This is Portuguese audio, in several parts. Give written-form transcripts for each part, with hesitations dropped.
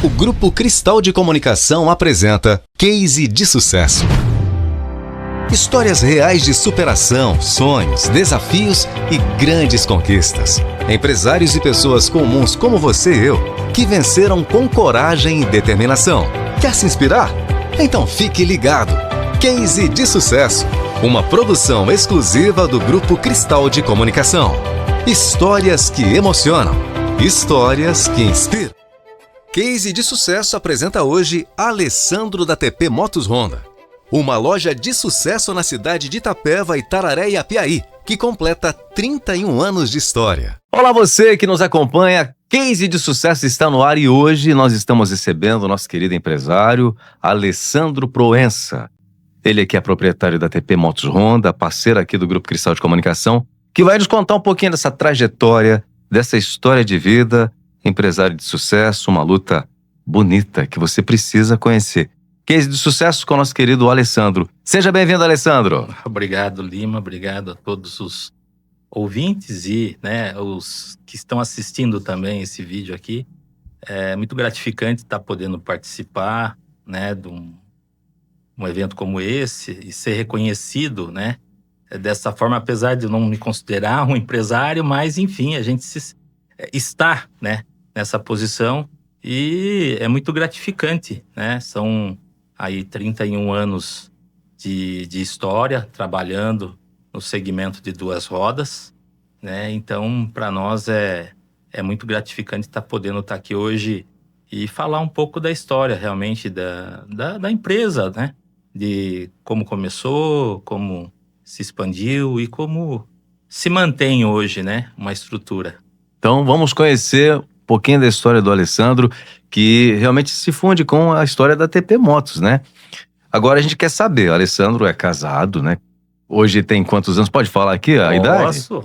O Grupo Cristal de Comunicação apresenta Case de Sucesso. Histórias reais de superação, sonhos, desafios e grandes conquistas. Empresários e pessoas comuns como você e eu, que venceram com coragem e determinação. Quer se inspirar? Então fique ligado. Case de Sucesso, uma produção exclusiva do Grupo Cristal de Comunicação. Histórias que emocionam, histórias que inspiram. Case de Sucesso apresenta hoje Alessandro da TP Motos Honda. Uma loja de sucesso na cidade de Itapeva, Itararé e Apiaí, que completa 31 anos de história. Olá você que nos acompanha, Case de Sucesso está no ar e hoje nós estamos recebendo o nosso querido empresário Alessandro Proença. Ele que é proprietário da TP Motos Honda, parceiro aqui do Grupo Cristal de Comunicação, que vai nos contar um pouquinho dessa trajetória, dessa história de vida, empresário de sucesso, uma luta bonita que você precisa conhecer. Case de Sucesso com o nosso querido Alessandro. Seja bem-vindo, Alessandro. Obrigado, Lima. Obrigado a todos os ouvintes e os que estão assistindo também esse vídeo aqui. É muito gratificante estar podendo participar de um evento como esse e ser reconhecido dessa forma, apesar de eu não me considerar um empresário, mas enfim, a gente está nessa posição e é muito gratificante, São aí 31 anos de história trabalhando no segmento de duas rodas, Então, para nós é muito gratificante estar podendo estar aqui hoje e falar um pouco da história realmente da empresa, De como começou, como se expandiu e como se mantém hoje, uma estrutura. Então vamos conhecer um pouquinho da história do Alessandro, que realmente se funde com a história da TP Motos, Agora a gente quer saber, o Alessandro é casado, Hoje tem quantos anos? Pode falar aqui a idade? Posso.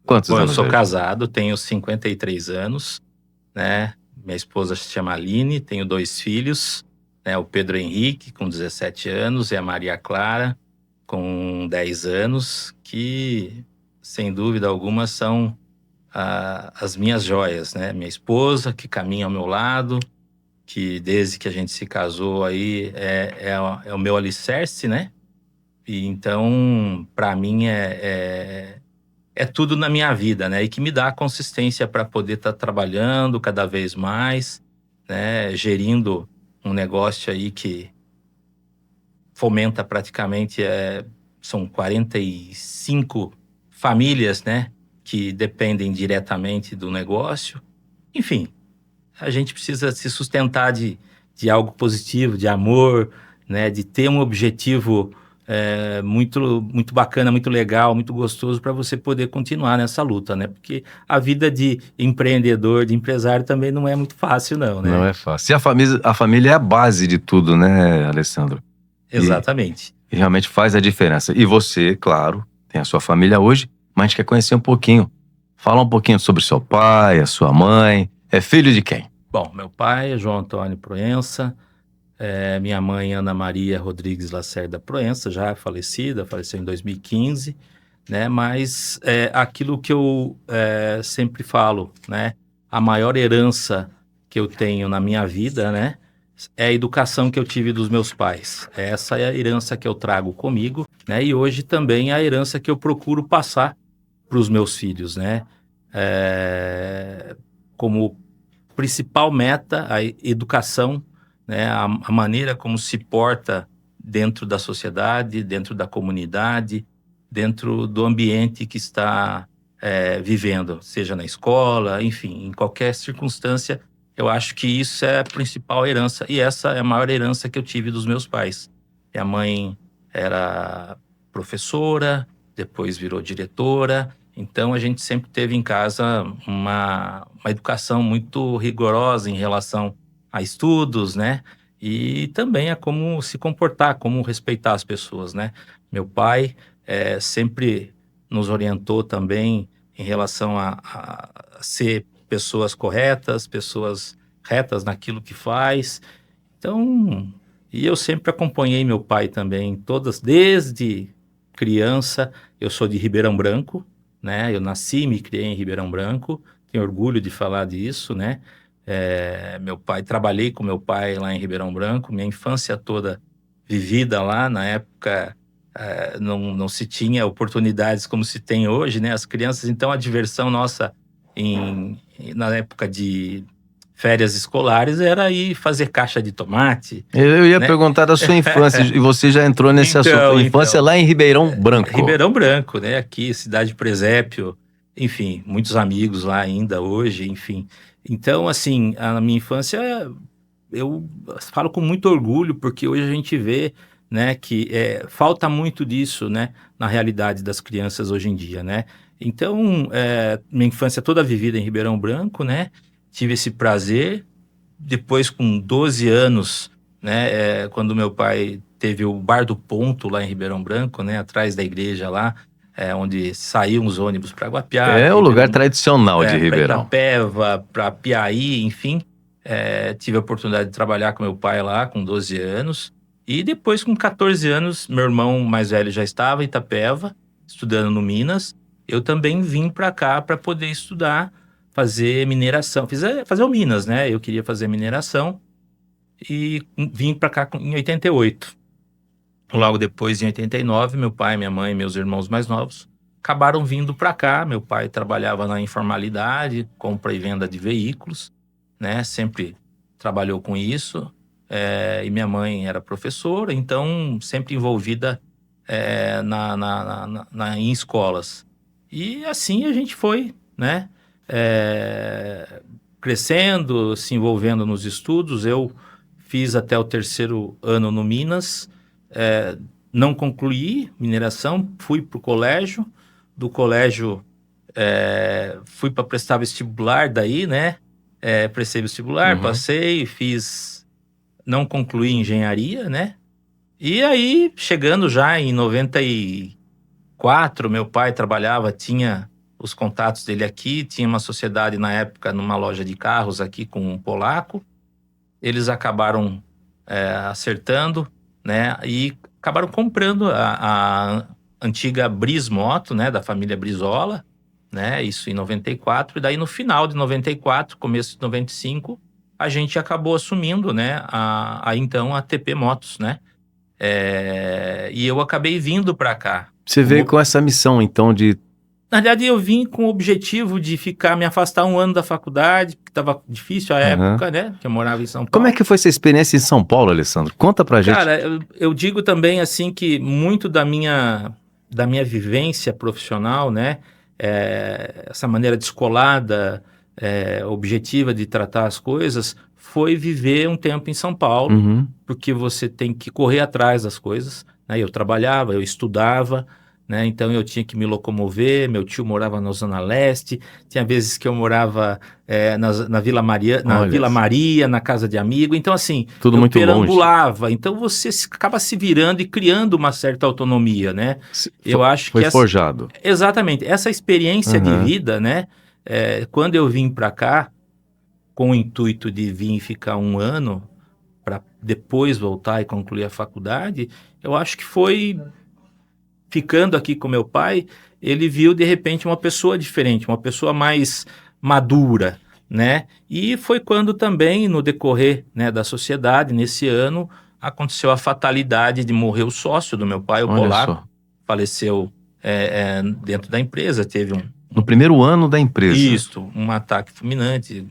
Quantos anos? Eu sou casado, tenho 53 anos, Minha esposa se chama Aline, tenho 2 filhos, o Pedro Henrique, com 17 anos, e a Maria Clara, com 10 anos, que, sem dúvida alguma, são as minhas joias, Minha esposa, que caminha ao meu lado, que desde que a gente se casou aí é o meu alicerce, E então, para mim, é tudo na minha vida, E que me dá a consistência para poder estar trabalhando cada vez mais, Gerindo um negócio aí que fomenta praticamente, são 45 famílias, que dependem diretamente do negócio. Enfim, a gente precisa se sustentar de algo positivo, de amor, de ter um objetivo muito, muito bacana, muito legal, muito gostoso para você poder continuar nessa luta, Porque a vida de empreendedor, de empresário também não é muito fácil, não, Não é fácil. E a família é a base de tudo, Alessandro? Exatamente. E realmente faz a diferença. E você, claro, tem a sua família hoje, mas a gente quer conhecer um pouquinho. Fala um pouquinho sobre seu pai, a sua mãe. É filho de quem? Bom, meu pai é João Antônio Proença, minha mãe Ana Maria Rodrigues Lacerda Proença, já faleceu em 2015, Mas aquilo que eu sempre falo, A maior herança que eu tenho na minha vida, é a educação que eu tive dos meus pais. Essa é a herança que eu trago comigo, E hoje também é a herança que eu procuro passar para os meus filhos, Como principal meta, a educação, a maneira como se porta dentro da sociedade, dentro da comunidade, dentro do ambiente que está vivendo, seja na escola, enfim, em qualquer circunstância. Eu acho que isso é a principal herança, e essa é a maior herança que eu tive dos meus pais. Minha mãe era professora, depois virou diretora, então a gente sempre teve em casa uma educação muito rigorosa em relação a estudos, E também a como se comportar, como respeitar as pessoas, Meu pai sempre nos orientou também em relação a ser pessoas corretas, pessoas retas naquilo que faz. Então, e eu sempre acompanhei meu pai também, desde criança. Eu sou de Ribeirão Branco, Eu nasci e me criei em Ribeirão Branco, tenho orgulho de falar disso, Meu pai, trabalhei com meu pai lá em Ribeirão Branco, minha infância toda vivida lá. Na época, não se tinha oportunidades como se tem hoje, né? As crianças, então, a diversão nossa na época de férias escolares era ir fazer caixa de tomate, Eu ia né? perguntar da sua infância, e você já entrou nesse assunto. Infância lá em Ribeirão Branco. Ribeirão Branco, né? Aqui, cidade de Presépio, enfim, muitos amigos lá ainda hoje, enfim. Então, assim, a minha infância, eu falo com muito orgulho, porque hoje a gente vê, né, que falta muito disso, né, na realidade das crianças hoje em dia, né? Então, minha infância toda vivida em Ribeirão Branco, né? Tive esse prazer. Depois, com 12 anos, né, quando meu pai teve o Bar do Ponto lá em Ribeirão Branco, né, atrás da igreja lá, onde saíam os ônibus para Guapiara. É o lugar tradicional de Ribeirão. Para Itapeva, para Piaí, enfim. Tive a oportunidade de trabalhar com meu pai lá com 12 anos. E depois, com 14 anos, meu irmão mais velho já estava em Itapeva, estudando no Minas. Eu também vim para cá para poder estudar, fazer mineração, fazer o Minas, né? Eu queria fazer mineração e vim para cá em 88. Logo depois, em 89, meu pai, minha mãe e meus irmãos mais novos acabaram vindo para cá. Meu pai trabalhava na informalidade, compra e venda de veículos, né? Sempre trabalhou com isso. E minha mãe era professora, então sempre envolvida em escolas. E assim a gente foi, né? Crescendo, se envolvendo nos estudos. Eu fiz até o 3º ano no Minas, não concluí mineração, fui para o colégio. Do colégio fui para prestar vestibular daí, né? Prestei vestibular, passei, não concluí engenharia, né? E aí, chegando já em 94, meu pai trabalhava, tinha os contatos dele aqui, tinha uma sociedade na época numa loja de carros aqui com um polaco. Eles acabaram acertando, né? E acabaram comprando a antiga Bris Moto, né? Da família Brizola, né? Isso em 94. E daí no final de 94, começo de 95, a gente acabou assumindo, né? Então a TP Motos, né? E eu acabei vindo para cá. Você veio com essa missão, então, de... Na verdade, eu vim com o objetivo de me afastar um ano da faculdade, porque estava difícil a época, né? Que eu morava em São Paulo. Como é que foi essa experiência em São Paulo, Alessandro? Conta pra gente. Cara, eu digo também, assim, que muito da minha vivência profissional, né? Essa maneira descolada, objetiva de tratar as coisas, foi viver um tempo em São Paulo, porque você tem que correr atrás das coisas, né? Eu trabalhava, eu estudava, né? Então eu tinha que me locomover. Meu tio morava na Zona Leste, tinha vezes que eu morava na Vila Maria, na casa de amigo. Então, assim, tudo muito perambulava. Longe. Então você acaba se virando e criando uma certa autonomia, né? Eu acho foi que forjado. Exatamente. Essa experiência de vida, né? Quando eu vim para cá, com o intuito de vir ficar um ano para depois voltar e concluir a faculdade, eu acho que foi... Ficando aqui com meu pai, ele viu de repente uma pessoa diferente, uma pessoa mais madura, né? E foi quando também, no decorrer, né, da sociedade, nesse ano, aconteceu a fatalidade de morrer o sócio do meu pai, o polaco. Faleceu dentro da empresa, teve no primeiro ano da empresa. Isso, um ataque fulminante.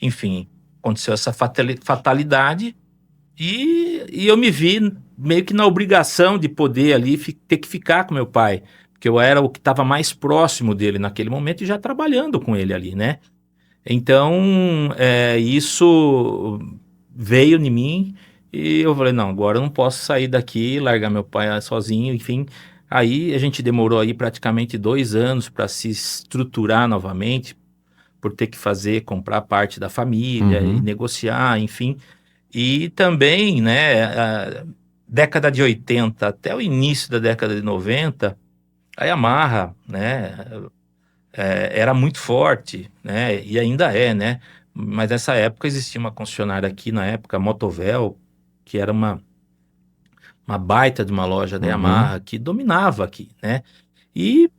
Enfim, aconteceu essa fatalidade e eu me vi meio que na obrigação de poder ali ter que ficar com meu pai, porque eu era o que estava mais próximo dele naquele momento e já trabalhando com ele ali, né? Então, isso veio em mim e eu falei, não, agora eu não posso sair daqui, largar meu pai sozinho, enfim. Aí a gente demorou aí praticamente 2 anos para se estruturar novamente, por ter que comprar parte da família e negociar, enfim. E também, né, década de 80 até o início da década de 90, a Yamaha, né, era muito forte, né, e ainda né, mas nessa época existia uma concessionária aqui, na época, a Motovel, que era uma baita de uma loja da Yamaha, que dominava aqui, né, e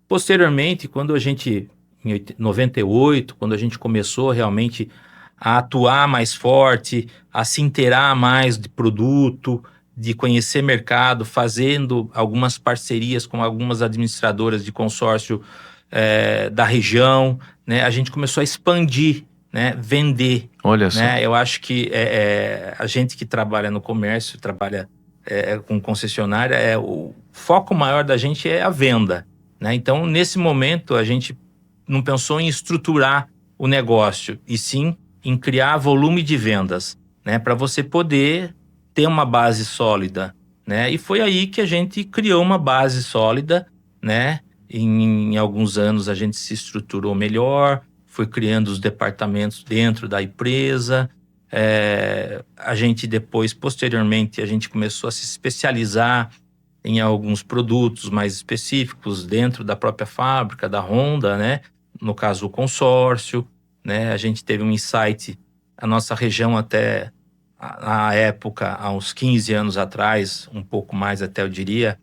posteriormente, quando a gente, em 98, quando a gente começou realmente a atuar mais forte, a se inteirar mais de produto, de conhecer mercado, fazendo algumas parcerias com algumas administradoras de consórcio da região, né? A gente começou a expandir, né? Vender. Olha só. Né? Eu acho que a gente que trabalha no comércio, trabalha com concessionária, o foco maior da gente é a venda, né? Então, nesse momento, a gente não pensou em estruturar o negócio, e sim em criar volume de vendas, né? Para você poder ter uma base sólida, né? E foi aí que a gente criou uma base sólida, né? Em alguns anos a gente se estruturou melhor, foi criando os departamentos dentro da empresa. A gente depois, posteriormente, a gente começou a se especializar em alguns produtos mais específicos dentro da própria fábrica, da Honda, né? No caso, o consórcio, né? A gente teve um insight, a nossa região até a época, há uns 15 anos atrás, um pouco mais até eu diria,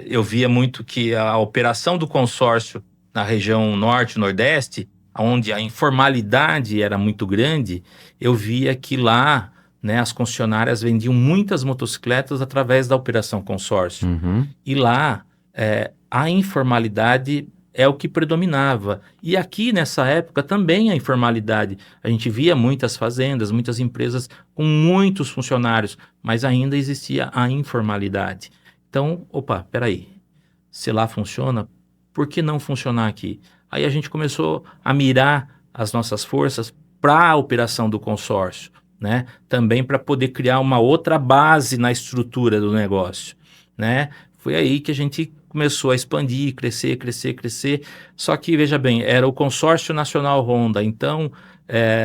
eu via muito que a operação do consórcio na região norte e nordeste, onde a informalidade era muito grande, eu via que lá, né, as concessionárias vendiam muitas motocicletas através da operação consórcio. Uhum. E lá, a informalidade é o que predominava. E aqui, nessa época, também a informalidade. A gente via muitas fazendas, muitas empresas com muitos funcionários, mas ainda existia a informalidade. Então, peraí, se lá funciona, por que não funcionar aqui? Aí a gente começou a mirar as nossas forças para a operação do consórcio, né? Também para poder criar uma outra base na estrutura do negócio, né? Foi aí que a gente começou a expandir, crescer. Só que, veja bem, era o Consórcio Nacional Honda, então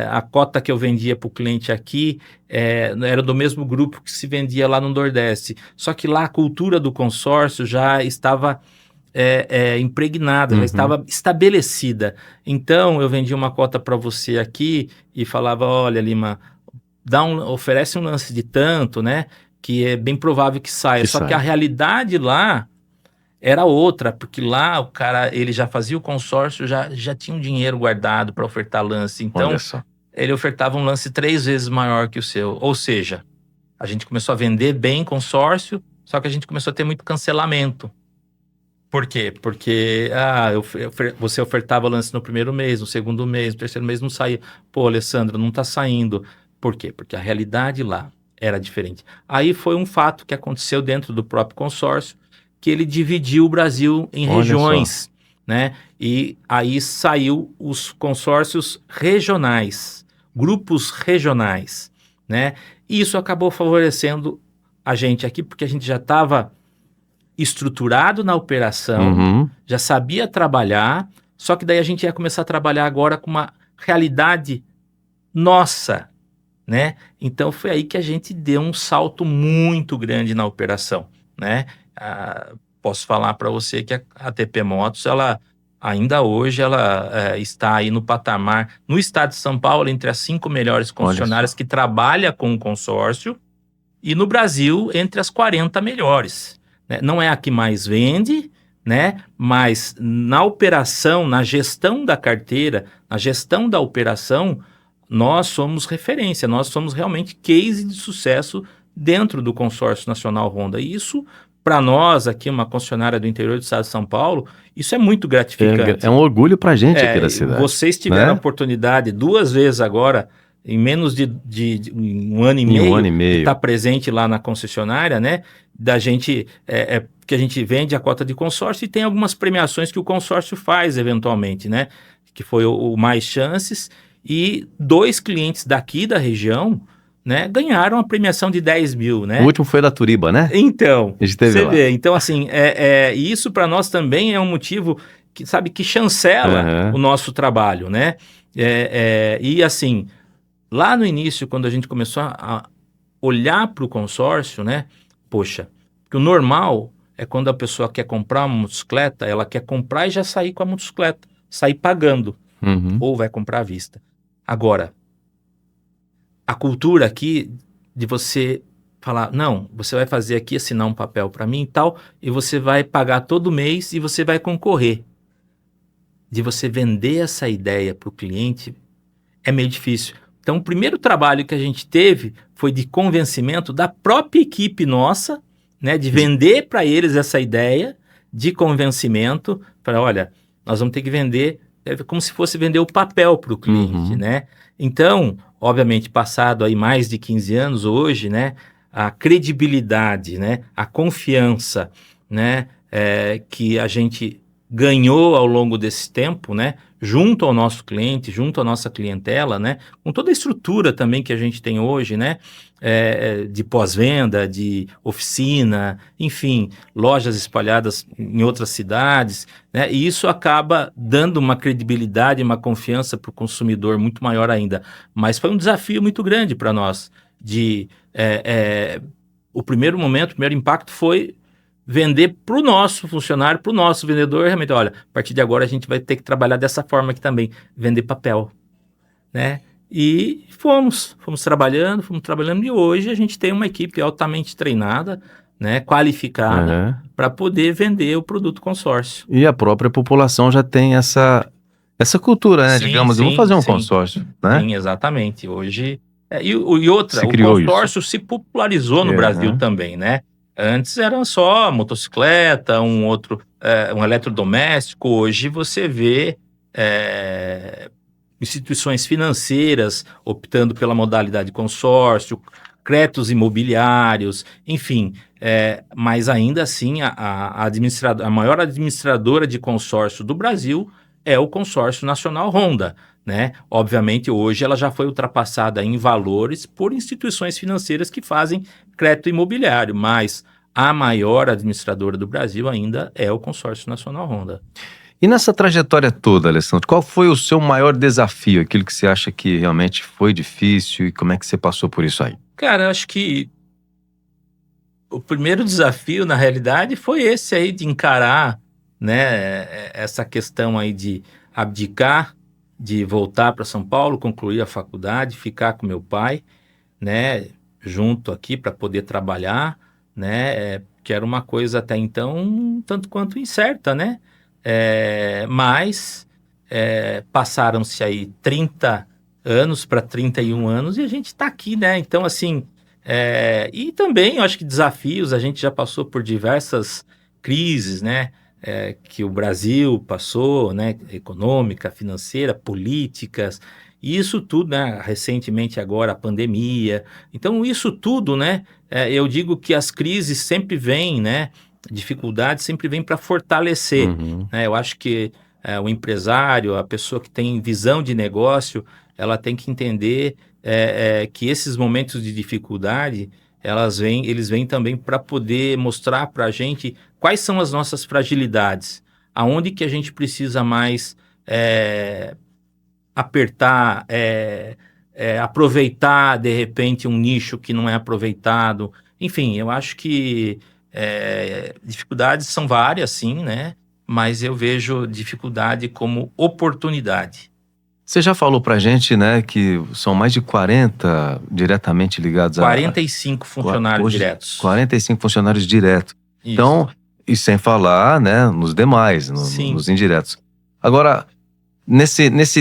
a cota que eu vendia para o cliente aqui era do mesmo grupo que se vendia lá no Nordeste. Só que lá a cultura do consórcio já estava impregnada, já estava estabelecida. Então, eu vendia uma cota para você aqui e falava, olha, Lima, oferece um lance de tanto, né? Que é bem provável que saia. Só que a realidade lá era outra, porque lá o cara, ele já fazia o consórcio, já tinha um dinheiro guardado para ofertar lance. Então, ele ofertava um lance 3 vezes maior que o seu. Ou seja, a gente começou a vender bem consórcio, só que a gente começou a ter muito cancelamento. Por quê? Porque você ofertava lance no primeiro mês, no segundo mês, no terceiro mês não saía. Pô, Alessandro, não está saindo. Por quê? Porque a realidade lá era diferente. Aí foi um fato que aconteceu dentro do próprio consórcio, que ele dividiu o Brasil em regiões, né? E aí saiu os consórcios regionais, grupos regionais, né? E isso acabou favorecendo a gente aqui, porque a gente já estava estruturado na operação, já sabia trabalhar, só que daí a gente ia começar a trabalhar agora com uma realidade nossa, né? Então foi aí que a gente deu um salto muito grande na operação, né? Posso falar para você que a TP Motos, ela ainda hoje está aí no patamar, no estado de São Paulo, entre as 5 melhores concessionárias que trabalham com o consórcio, e no Brasil, entre as 40 melhores. Né? Não é a que mais vende, né? Mas na operação, na gestão da carteira, na gestão da operação, nós somos referência, nós somos realmente case de sucesso dentro do Consórcio Nacional Honda. E isso, para nós aqui, uma concessionária do interior do estado de São Paulo, isso é muito gratificante. É um orgulho para a gente aqui da cidade. Vocês tiveram a oportunidade 2 vezes agora, em menos de 1 ano e meio, de estar presente lá na concessionária, né? Da gente, que a gente vende a cota de consórcio e tem algumas premiações que o consórcio faz eventualmente, né? Que foi o Mais Chances, e 2 clientes daqui da região, né, ganharam a premiação de 10 mil, né? O último foi da Turiba, né? Então, você vê. Então, assim, isso para nós também é um motivo que, sabe, que chancela o nosso trabalho, né? E assim, lá no início, quando a gente começou a olhar para o consórcio, né? Poxa, porque o normal é quando a pessoa quer comprar uma motocicleta, ela quer comprar e já sair com a motocicleta, sair pagando, ou vai comprar à vista. Agora, a cultura aqui de você falar, não, você vai fazer aqui, assinar um papel para mim e tal, e você vai pagar todo mês e você vai concorrer. De você vender essa ideia para o cliente, é meio difícil. Então, o primeiro trabalho que a gente teve foi de convencimento da própria equipe nossa, né, de vender para eles essa ideia de convencimento, para, olha, nós vamos ter que vender, como se fosse vender o papel para o cliente, né? Então, obviamente, passado aí mais de 15 anos, hoje, né, a credibilidade, né, a confiança, né, que a gente ganhou ao longo desse tempo, né, junto ao nosso cliente, junto à nossa clientela, né, com toda a estrutura também que a gente tem hoje, né, de pós-venda, de oficina, enfim, lojas espalhadas em outras cidades, né, e isso acaba dando uma credibilidade, uma confiança para o consumidor muito maior ainda. Mas foi um desafio muito grande para nós, o primeiro momento, o primeiro impacto foi vender para o nosso funcionário, para o nosso vendedor, realmente, olha, a partir de agora a gente vai ter que trabalhar dessa forma aqui também, vender papel, né? E fomos trabalhando, e hoje a gente tem uma equipe altamente treinada, né, qualificada, para poder vender o produto consórcio. E a própria população já tem essa cultura, né? Sim, Digamos, eu vou fazer um consórcio, né? Sim, exatamente. Hoje, e outra, o consórcio se popularizou no Brasil também, né? Antes era só motocicleta, um eletrodoméstico. Hoje você vê instituições financeiras optando pela modalidade consórcio, créditos imobiliários, enfim. Mas ainda assim, a maior administradora de consórcio do Brasil é o Consórcio Nacional Honda, né? Obviamente, hoje ela já foi ultrapassada em valores por instituições financeiras que fazem crédito imobiliário, mas a maior administradora do Brasil ainda é o Consórcio Nacional Honda. E nessa trajetória toda, Alessandro, qual foi o seu maior desafio? Aquilo que você acha que realmente foi difícil e como é que você passou por isso aí? Cara, eu acho que o primeiro desafio, na realidade, foi esse aí de encarar, né, essa questão aí de abdicar, de voltar para São Paulo, concluir a faculdade, ficar com meu pai, né, junto aqui para poder trabalhar, né, que era uma coisa até então tanto quanto incerta, né, mas passaram-se aí 30 anos para 31 anos e a gente está aqui, né, então assim, e também eu acho que desafios, a gente já passou por diversas crises, né, que o Brasil passou, né, econômica, financeira, políticas, e isso tudo, né, recentemente agora a pandemia, então isso tudo, né, eu digo que as crises sempre vêm, né, dificuldades sempre vêm para fortalecer, né, eu acho que o empresário, a pessoa que tem visão de negócio, ela tem que entender que esses momentos de dificuldade, eles vêm também para poder mostrar para a gente quais são as nossas fragilidades, aonde que a gente precisa mais apertar, aproveitar, de repente, um nicho que não é aproveitado. Enfim, eu acho que dificuldades são várias, sim, né? Mas eu vejo dificuldade como oportunidade. Você já falou pra gente, né, que são mais de 40 diretamente ligados 45 funcionários diretos. 45 funcionários diretos. Isso. Então, e sem falar, né, nos demais, nos indiretos. Agora,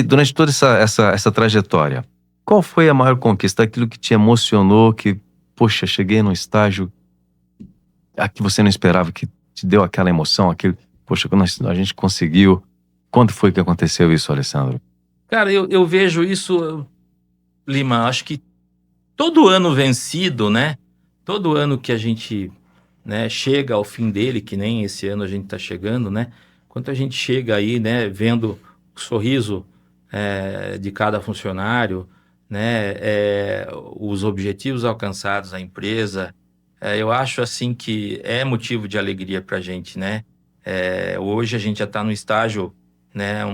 durante toda essa trajetória, qual foi a maior conquista? Aquilo que te emocionou, que, poxa, cheguei num estágio que você não esperava, que te deu aquela emoção, aquele, poxa, quando a gente conseguiu. Quando foi que aconteceu isso, Alessandro? Cara, eu vejo isso, Lima, acho que todo ano vencido, né? Todo ano que a gente, né, chega ao fim dele, que nem esse ano a gente está chegando, né? Quando a gente chega aí, né, vendo o sorriso de cada funcionário, né, os objetivos alcançados na empresa, eu acho assim que é motivo de alegria para a gente, né? Hoje a gente já está no estágio, né,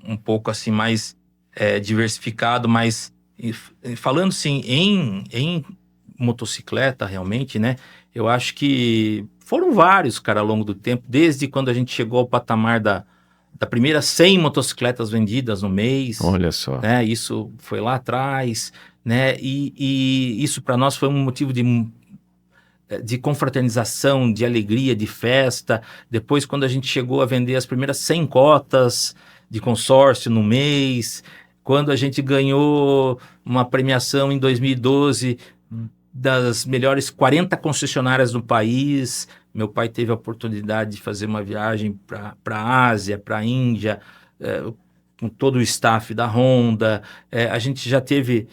um pouco assim mais diversificado, mas falando assim em motocicleta realmente, né, eu acho que foram vários, cara, ao longo do tempo, desde quando a gente chegou ao patamar da primeira 100 motocicletas vendidas no mês. Olha só. Né, isso foi lá atrás, né, e isso para nós foi um motivo de confraternização, de alegria, de festa. Depois, quando a gente chegou a vender as primeiras 100 cotas de consórcio no mês, quando a gente ganhou uma premiação em 2012 das melhores 40 concessionárias do país. Meu pai teve a oportunidade de fazer uma viagem para a Ásia, para a Índia, com todo o staff da Honda. A gente já teve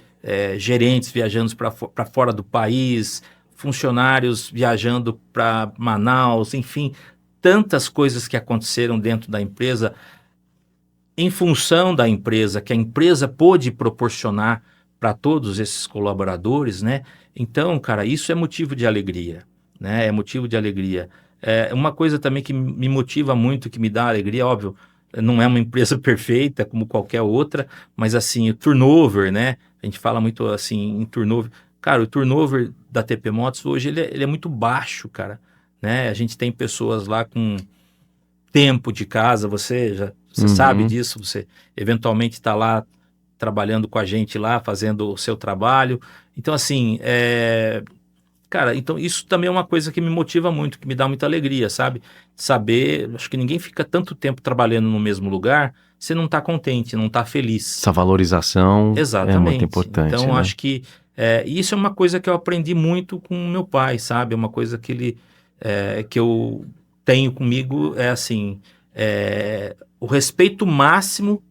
gerentes viajando para fora do país, funcionários viajando para Manaus, enfim, tantas coisas que aconteceram dentro da empresa, em função da empresa, que a empresa pôde proporcionar para todos esses colaboradores, né? Então, cara, isso é motivo de alegria, né? É motivo de alegria. Uma coisa também que me motiva muito, que me dá alegria, óbvio, não é uma empresa perfeita como qualquer outra, mas assim, o turnover, né? A gente fala muito assim em turnover. Cara, o turnover da TP Motos hoje ele é muito baixo, cara, né? A gente tem pessoas lá com tempo de casa, você sabe disso, você eventualmente está lá trabalhando com a gente lá, fazendo o seu trabalho. Então, assim, cara, então isso também é uma coisa que me motiva muito, que me dá muita alegria, sabe? Saber, acho que ninguém fica tanto tempo trabalhando no mesmo lugar, você não está contente, não está feliz. Essa valorização Exatamente. É muito importante. Então, né? acho que isso é uma coisa que eu aprendi muito com meu pai, sabe? É uma coisa que que eu tenho comigo, assim, o respeito máximo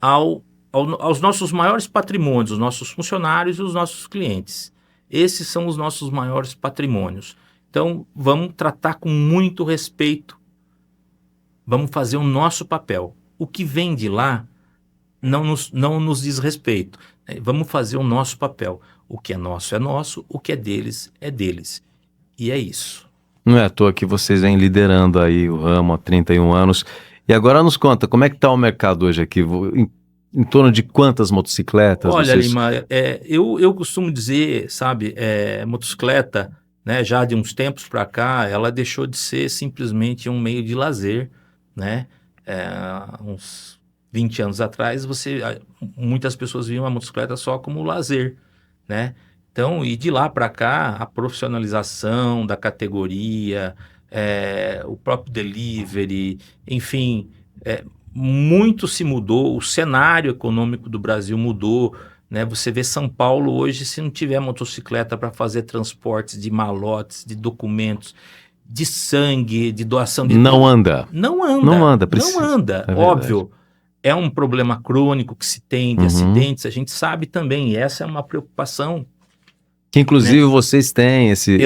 aos nossos maiores patrimônios, os nossos funcionários e os nossos clientes. Esses são os nossos maiores patrimônios. Então, vamos tratar com muito respeito, vamos fazer o nosso papel. O que vem de lá não nos diz respeito. Vamos fazer o nosso papel. O que é nosso, o que é deles. E é isso. Não é à toa que vocês vêm liderando aí o ramo há 31 anos. E agora nos conta, como é que está o mercado hoje aqui? Em torno de quantas motocicletas? Olha, Lima, eu costumo dizer, sabe, motocicleta, né, já de uns tempos para cá, ela deixou de ser simplesmente um meio de lazer, né? Uns 20 anos atrás, muitas pessoas viam a motocicleta só como lazer, né? Então, e de lá para cá, a profissionalização da categoria, o próprio delivery, enfim, muito se mudou, o cenário econômico do Brasil mudou, né? Você vê São Paulo hoje, se não tiver motocicleta para fazer transportes de malotes, de documentos, de sangue, de doação de... Não anda. Precisa. Não anda, óbvio. É um problema crônico que se tem de acidentes, a gente sabe também, e essa é uma preocupação. Que inclusive, né, vocês têm esse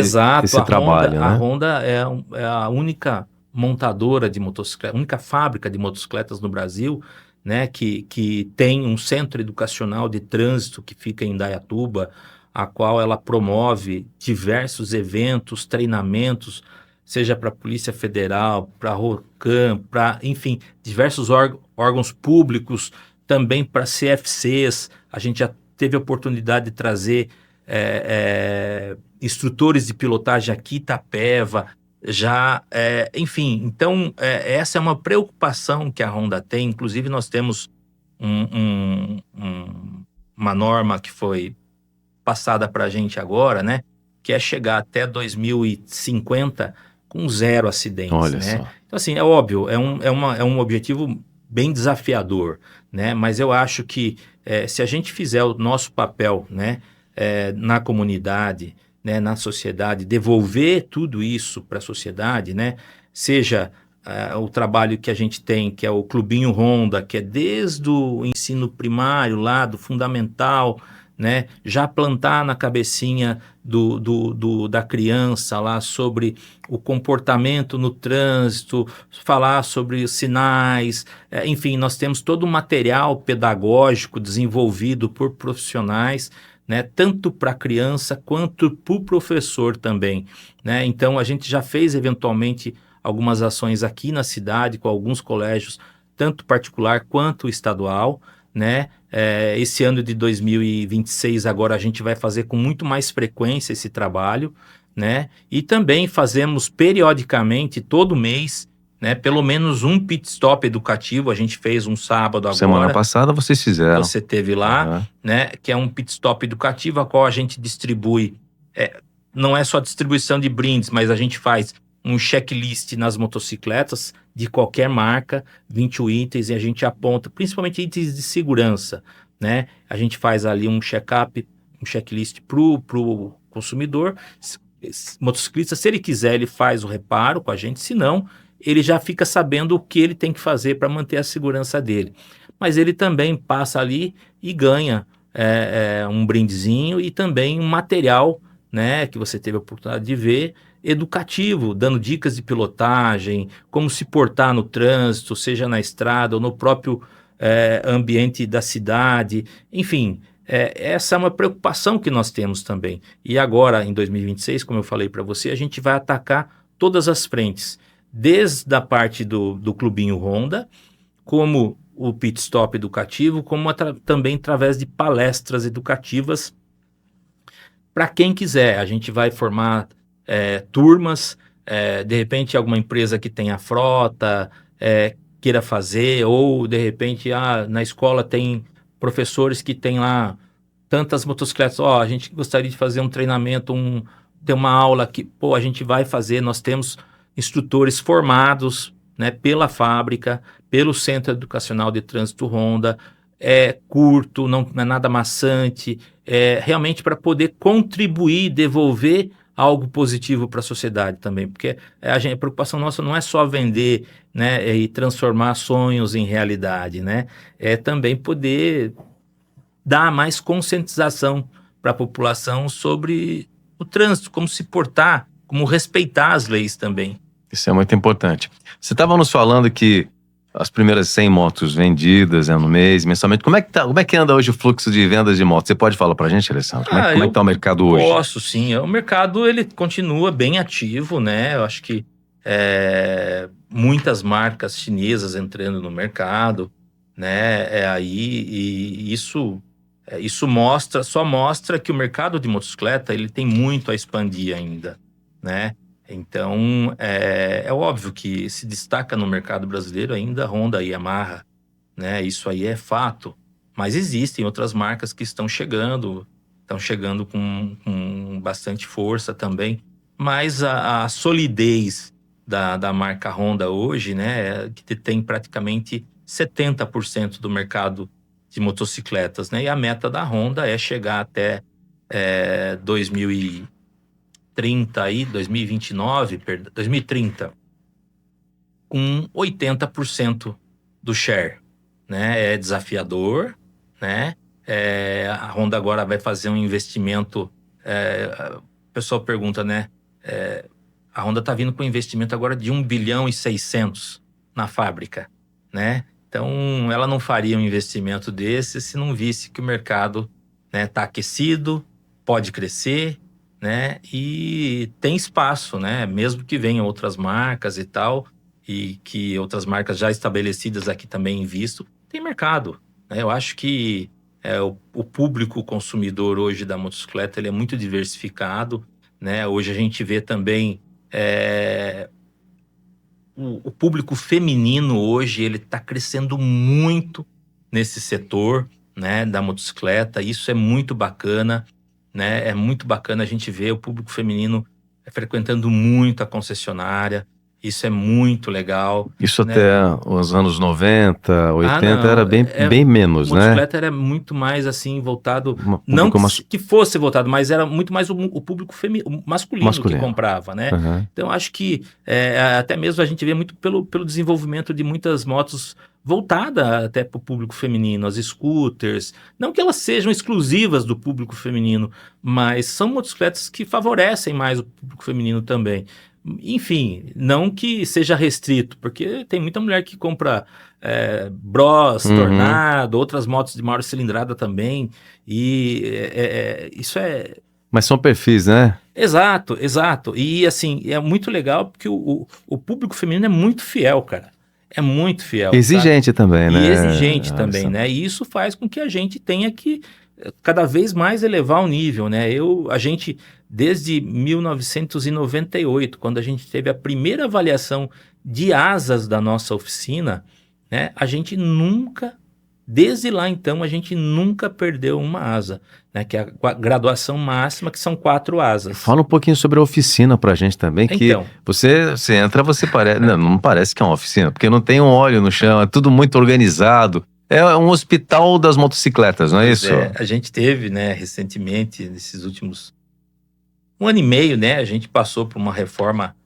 trabalho, né? A Honda é a única montadora de motocicletas, a única fábrica de motocicletas no Brasil, né, que tem um centro educacional de trânsito que fica em Indaiatuba, a qual ela promove diversos eventos, treinamentos, seja para a Polícia Federal, para a ROCAM, para, enfim, diversos órgãos públicos, também para CFCs. A gente já teve a oportunidade de trazer instrutores de pilotagem aqui, Itapeva, enfim. Então, essa é uma preocupação que a Honda tem. Inclusive, nós temos uma norma que foi passada para a gente agora, né? Que é chegar até 2050 com 0 acidentes. Olha, né? só. Então, assim, é óbvio, é um objetivo bem desafiador, né? Mas eu acho que se a gente fizer o nosso papel, né, na comunidade, né, na sociedade, devolver tudo isso para a sociedade, né? Seja o trabalho que a gente tem, que é o Clubinho Honda, que é desde o ensino primário, lá do fundamental, né, já plantar na cabecinha da criança lá sobre o comportamento no trânsito, falar sobre os sinais, enfim, nós temos todo um material pedagógico desenvolvido por profissionais, né, tanto para a criança quanto para o professor também, né? Então a gente já fez eventualmente algumas ações aqui na cidade com alguns colégios, tanto particular quanto estadual, né? Esse ano de 2026 agora a gente vai fazer com muito mais frequência esse trabalho, né? E também fazemos periodicamente, todo mês, né, pelo menos um pit stop educativo. A gente fez um sábado agora. Semana passada vocês fizeram. Você teve lá, né? Que é um pit stop educativo, a qual a gente distribui. Não é só distribuição de brindes, mas a gente faz um checklist nas motocicletas de qualquer marca, 21 itens, e a gente aponta, principalmente itens de segurança, né? A gente faz ali um check-up, um checklist pro consumidor. Motociclista, se ele quiser, ele faz o reparo com a gente, se não, ele já fica sabendo o que ele tem que fazer para manter a segurança dele. Mas ele também passa ali e ganha um brindezinho e também um material, né, que você teve a oportunidade de ver, educativo, dando dicas de pilotagem, como se portar no trânsito, seja na estrada ou no próprio ambiente da cidade, enfim. Essa é uma preocupação que nós temos também. E agora, em 2026, como eu falei para você, a gente vai atacar todas as frentes, desde a parte do Clubinho Honda, como o pit stop educativo, como também através de palestras educativas para quem quiser. A gente vai formar turmas, de repente alguma empresa que tenha frota, queira fazer, ou de repente na escola tem professores que têm lá tantas motocicletas, a gente gostaria de fazer um treinamento, ter uma aula que, a gente vai fazer, nós temos instrutores formados, né, pela fábrica, pelo Centro Educacional de Trânsito Honda, curto, não é nada maçante, realmente para poder contribuir, devolver algo positivo para a sociedade também, porque a preocupação nossa não é só vender, né, e transformar sonhos em realidade, né, é também poder dar mais conscientização para a população sobre o trânsito, como se portar, como respeitar as leis também. Isso é muito importante. Você estava nos falando que as primeiras 100 motos vendidas no mês, mensalmente. Como é que anda hoje o fluxo de vendas de motos? Você pode falar pra gente, Alessandro? Como é que está o mercado hoje? Posso, sim. O mercado, ele continua bem ativo, né? Eu acho que muitas marcas chinesas entrando no mercado, né? E isso só mostra que o mercado de motocicleta, ele tem muito a expandir ainda, né? Então, é óbvio que se destaca no mercado brasileiro ainda Honda e Yamaha, né? Isso aí é fato. Mas existem outras marcas que estão chegando com bastante força também. Mas a solidez da marca Honda hoje, né? Que tem praticamente 70% do mercado de motocicletas, né? E a meta da Honda é chegar até 2030, 2030, com 80% do share, né? É desafiador, né? A Honda agora vai fazer um investimento, o pessoal pergunta, né? A Honda está vindo com um investimento agora de 1,6 bilhão na fábrica, né? Então, ela não faria um investimento desse se não visse que o mercado está aquecido, pode crescer, né? E tem espaço, né? Mesmo que venham outras marcas e tal, e que outras marcas já estabelecidas aqui também invistam, tem mercado, né? Eu acho que o público consumidor hoje da motocicleta, ele é muito diversificado, né? Hoje a gente vê também o público feminino hoje, ele está crescendo muito nesse setor, né, da motocicleta. Isso é muito bacana, né? É muito bacana a gente ver o público feminino frequentando muito a concessionária. Isso é muito legal. Isso, né? Até os anos 90, 80 era bem menos, né? A motocicleta era muito mais assim, voltado... Não que fosse voltado, mas era muito mais o público masculino que comprava, né? Uhum. Então, acho que até mesmo a gente vê muito pelo desenvolvimento de muitas motos voltada até para o público feminino, as scooters. Não que elas sejam exclusivas do público feminino, mas são motocicletas que favorecem mais o público feminino também. Enfim, não que seja restrito, porque tem muita mulher que compra Bros, Tornado, outras motos de maior cilindrada também, e isso é... Mas são perfis, né? Exato. E assim, é muito legal porque o público feminino é muito fiel, cara. É muito fiel. Exigente, sabe? Também, né? E exigente também, né? E isso faz com que a gente tenha que cada vez mais elevar o nível, né? A gente, desde 1998, quando a gente teve a primeira avaliação de asas da nossa oficina, né? A gente nunca, desde lá então, a gente nunca perdeu uma asa, né? Que é a graduação máxima, que são 4 asas. Fala um pouquinho sobre a oficina pra gente também, que então, você entra, você parece... não parece que é uma oficina, porque não tem um óleo no chão, é tudo muito organizado. É um hospital das motocicletas, não é isso? A gente teve, né, recentemente, nesses últimos 1 ano e meio, né, a gente passou por uma reforma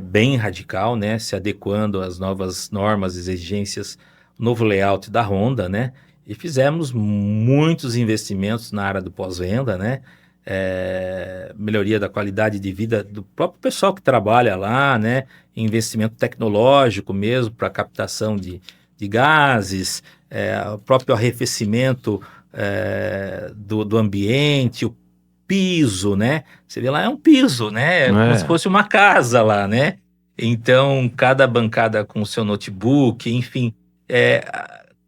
bem radical, né, se adequando às novas normas, exigências, novo layout da Honda, né, e fizemos muitos investimentos na área do pós-venda, né, melhoria da qualidade de vida do próprio pessoal que trabalha lá, né, investimento tecnológico mesmo para captação de gases, o próprio arrefecimento do ambiente, o piso, né? Você vê lá, é um piso, né? Como se fosse uma casa lá, né? Então, cada bancada com o seu notebook, enfim.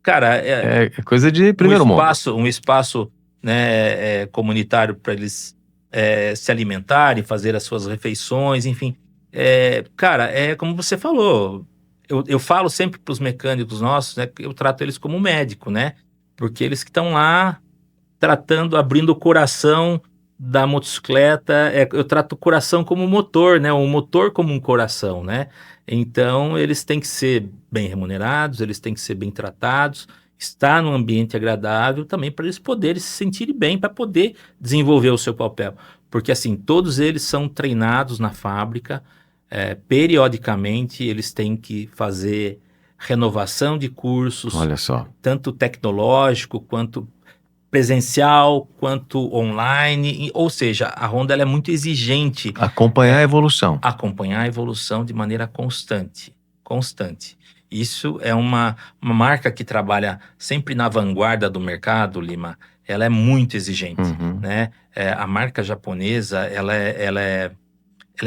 Cara, é coisa de primeiro mundo. Um espaço, né, comunitário para eles se alimentarem, fazer as suas refeições, enfim. Cara, como você falou, eu falo sempre para os mecânicos nossos, né? Eu trato eles como médico, né? Porque eles que estão lá tratando, abrindo o coração da motocicleta, eu trato o coração como motor, né? O motor como um coração, né? Então, eles têm que ser bem remunerados, eles têm que ser bem tratados, estar num ambiente agradável também para eles poderem se sentirem bem, para poder desenvolver o seu papel. Porque, assim, todos eles são treinados na fábrica, periodicamente eles têm que fazer renovação de cursos, olha só, tanto tecnológico quanto presencial quanto online, ou seja, a Honda ela é muito exigente. Acompanhar a evolução. Acompanhar a evolução de maneira constante. Isso é uma marca que trabalha sempre na vanguarda do mercado, Lima. Ela é muito exigente, né? A marca japonesa, ela é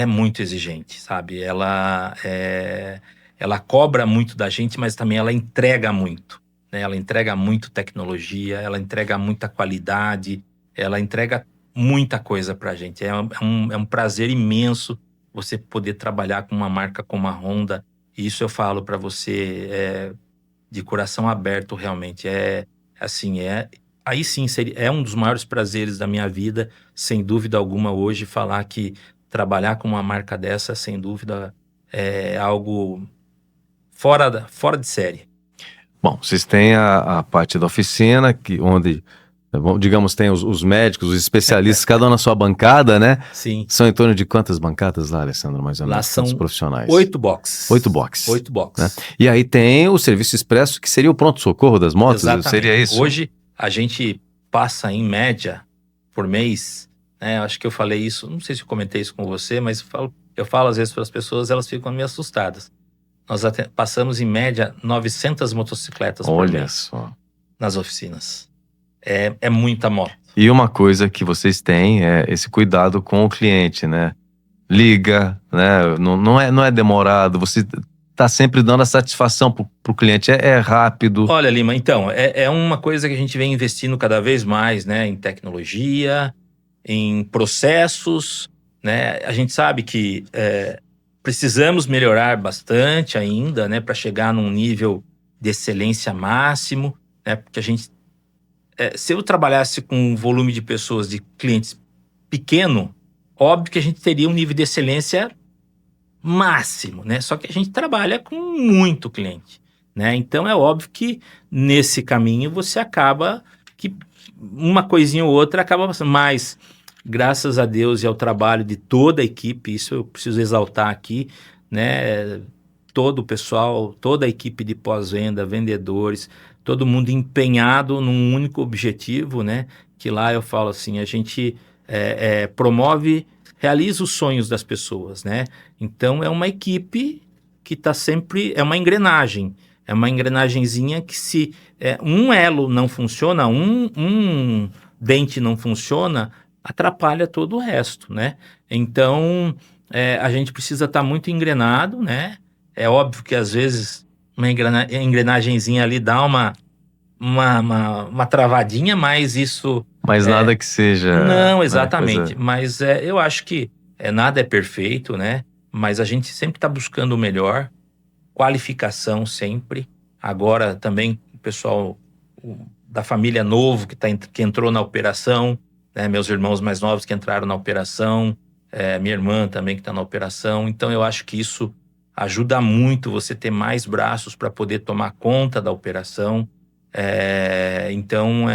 muito exigente, sabe? Ela cobra muito da gente, mas também ela entrega muito. Ela entrega muito tecnologia, ela entrega muita qualidade, ela entrega muita coisa para a gente. É um prazer imenso você poder trabalhar com uma marca como a Honda. E isso eu falo para você de coração aberto, realmente. Aí sim, é um dos maiores prazeres da minha vida, sem dúvida alguma, hoje, falar que trabalhar com uma marca dessa, sem dúvida, é algo fora de série. Bom, vocês têm a parte da oficina, onde, digamos, tem os médicos, os especialistas, cada um na sua bancada, né? Sim. São em torno de quantas bancadas lá, Alessandro, mais ou menos? Lá são quantos profissionais? 8 boxes. 8 boxes. 8 boxes. Né? E aí tem o serviço expresso, que seria o pronto-socorro das motos? Exatamente. Seria isso? Hoje, a gente passa, em média, por mês, né? Acho que eu falei isso, não sei se eu comentei isso com você, mas eu falo às vezes para as pessoas, elas ficam meio assustadas. Nós passamos, em média, 900 motocicletas por mês. Olha só. Nas oficinas. É muita moto. E uma coisa que vocês têm é esse cuidado com o cliente, né? Liga, né? Não é demorado, você tá sempre dando a satisfação pro cliente, é rápido. Olha, Lima, então, é uma coisa que a gente vem investindo cada vez mais, né? Em tecnologia, em processos, né? A gente sabe que precisamos melhorar bastante ainda, né, para chegar num nível de excelência máximo, né, porque a gente, se eu trabalhasse com um volume de pessoas, de clientes pequeno, óbvio que a gente teria um nível de excelência máximo, né, só que a gente trabalha com muito cliente, né, então é óbvio que nesse caminho você acaba que uma coisinha ou outra acaba passando, mas graças a Deus e ao trabalho de toda a equipe, isso eu preciso exaltar aqui, né? Todo o pessoal, toda a equipe de pós-venda, vendedores, todo mundo empenhado num único objetivo, né? Que lá eu falo assim, a gente promove, realiza os sonhos das pessoas, né? Então é uma equipe que está sempre, é uma engrenagenzinha que se um elo não funciona, um dente não funciona, atrapalha todo o resto, né? Então, a gente precisa estar muito engrenado, né? É óbvio que às vezes uma engrenagenzinha ali dá uma travadinha, mas isso... Mas nada que seja... Não, exatamente. Mas eu acho que nada é perfeito, né? Mas a gente sempre está buscando o melhor, qualificação sempre. Agora também o pessoal da família novo que entrou na operação, né, meus irmãos mais novos que entraram na operação, minha irmã também que está na operação. Então eu acho que isso ajuda muito você ter mais braços para poder tomar conta da operação. Então,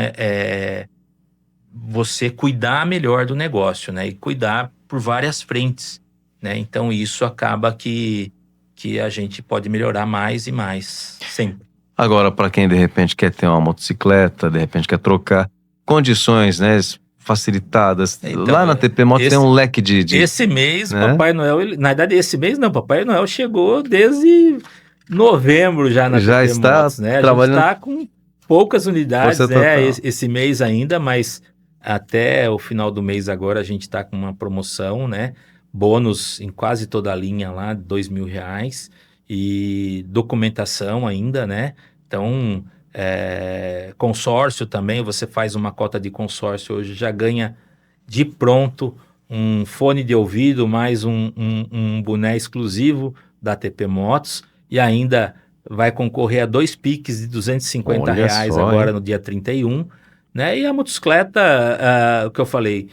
você cuidar melhor do negócio, né? E cuidar por várias frentes, né? Então, isso acaba que a gente pode melhorar mais e mais, sempre. Agora, para quem de repente quer ter uma motocicleta, de repente quer trocar, condições, né, facilitadas. Então, lá na TP Motos tem um leque de... Esse mês, né? Papai Noel... Na verdade, esse mês não. Papai Noel chegou desde novembro já na Já TP está Motos, né? trabalhando... A gente está com poucas unidades, Força né? total. Esse mês ainda, mas até o final do mês agora a gente está com uma promoção, né? Bônus em quase toda a linha lá, R$2.000. E documentação ainda, né? Então, consórcio também, você faz uma cota de consórcio hoje, já ganha de pronto um fone de ouvido, mais um boné exclusivo da TP Motos, e ainda vai concorrer a 2 Pix de R$250 agora no dia 31, né? E a motocicleta, o que eu falei,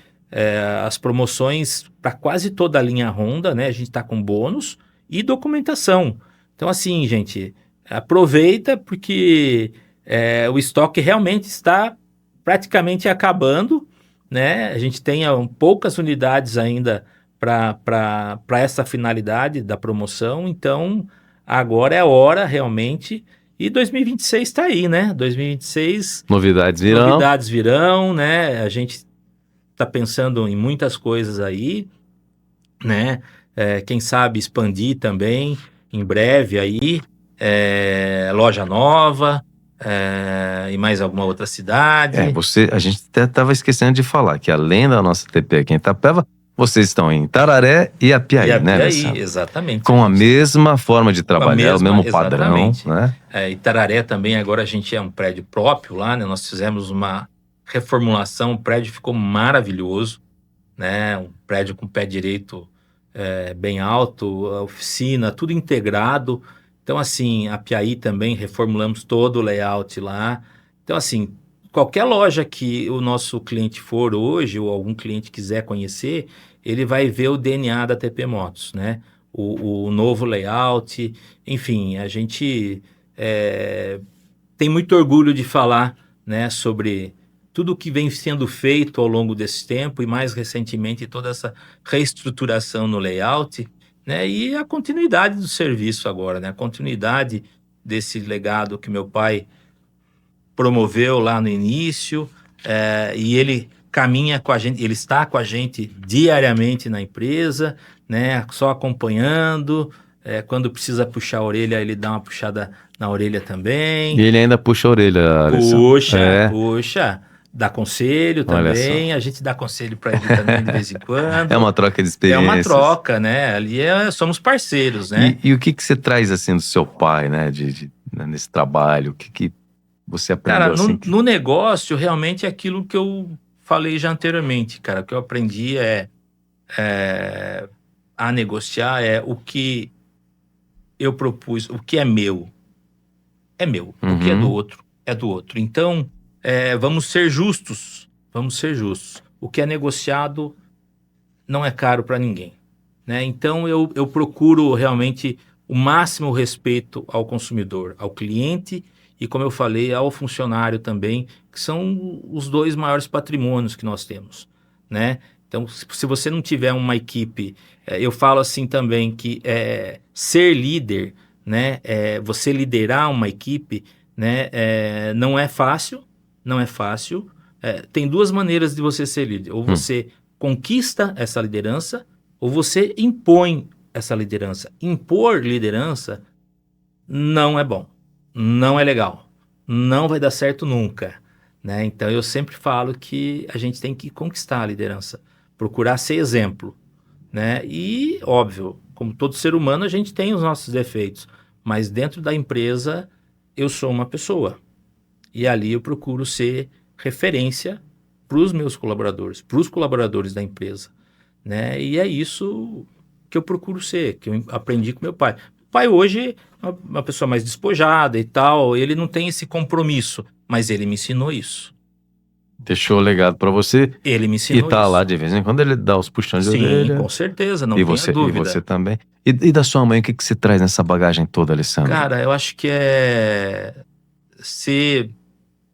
as promoções para quase toda a linha Honda, né? A gente está com bônus e documentação. Então, assim, gente, aproveita porque o estoque realmente está praticamente acabando, né? A gente tem poucas unidades ainda para essa finalidade da promoção, então agora é a hora realmente. E 2026 está aí, né? 2026... Novidades virão, né? A gente está pensando em muitas coisas aí, né? Quem sabe expandir também em breve aí, loja nova, e mais alguma outra cidade. A gente até estava esquecendo de falar que além da nossa TP aqui em Itapeva, vocês estão em Itararé e Apiaí, né, Alessandro? Exatamente. Com a mesma forma de trabalhar, o mesmo padrão, né? Itararé também, agora a gente é um prédio próprio lá, né? Nós fizemos uma reformulação, o prédio ficou maravilhoso, né? Um prédio com pé direito bem alto, a oficina, tudo integrado. Então, assim, a Apiaí também reformulamos todo o layout lá. Então, assim, qualquer loja que o nosso cliente for hoje, ou algum cliente quiser conhecer, ele vai ver o DNA da TP Motos, né? O novo layout, enfim, a gente tem muito orgulho de falar, né, sobre tudo o que vem sendo feito ao longo desse tempo e mais recentemente toda essa reestruturação no layout, né, e a continuidade do serviço agora, né, a continuidade desse legado que meu pai promoveu lá no início, e ele caminha com a gente, ele está com a gente diariamente na empresa, né, só acompanhando, quando precisa puxar a orelha, ele dá uma puxada na orelha também. E ele ainda puxa a orelha, Alessandro. Puxa, dá conselho também, a gente dá conselho para ele também de vez em quando. É uma troca de experiências. É uma troca, né? Ali somos parceiros, né? E o que você traz, assim, do seu pai, né? Nesse trabalho, o que você aprendeu? Cara, assim, no negócio, realmente é aquilo que eu falei já anteriormente, cara. O que eu aprendi a negociar o que eu propus, o que é meu, é meu. O que é do outro, é do outro. Então, vamos ser justos. O que é negociado não é caro para ninguém, né? Então, eu procuro realmente o máximo respeito ao consumidor, ao cliente e, como eu falei, ao funcionário também, que são os 2 maiores patrimônios que nós temos, né? Então, se você não tiver uma equipe, eu falo assim também que ser líder, né? Você liderar uma equipe, né? Não é fácil. Tem 2 maneiras de você ser líder. Ou você conquista essa liderança, ou você impõe essa liderança. Impor liderança não é bom, não é legal, não vai dar certo nunca, né? Então eu sempre falo que a gente tem que conquistar a liderança, procurar ser exemplo, né? E, óbvio, como todo ser humano, a gente tem os nossos defeitos, mas dentro da empresa eu sou uma pessoa e ali eu procuro ser referência para os meus colaboradores, para os colaboradores da empresa, né? E é isso que eu procuro ser, que eu aprendi com meu pai. O pai hoje é uma pessoa mais despojada e tal, ele não tem esse compromisso, mas ele me ensinou isso. Deixou o legado para você. Ele me ensinou isso. E tá isso. lá de vez em quando ele dá os puxões de orelha. Sim, com certeza, não tenha dúvida. E você também. E da sua mãe, o que você traz nessa bagagem toda, Alessandro? Cara, eu acho que é ser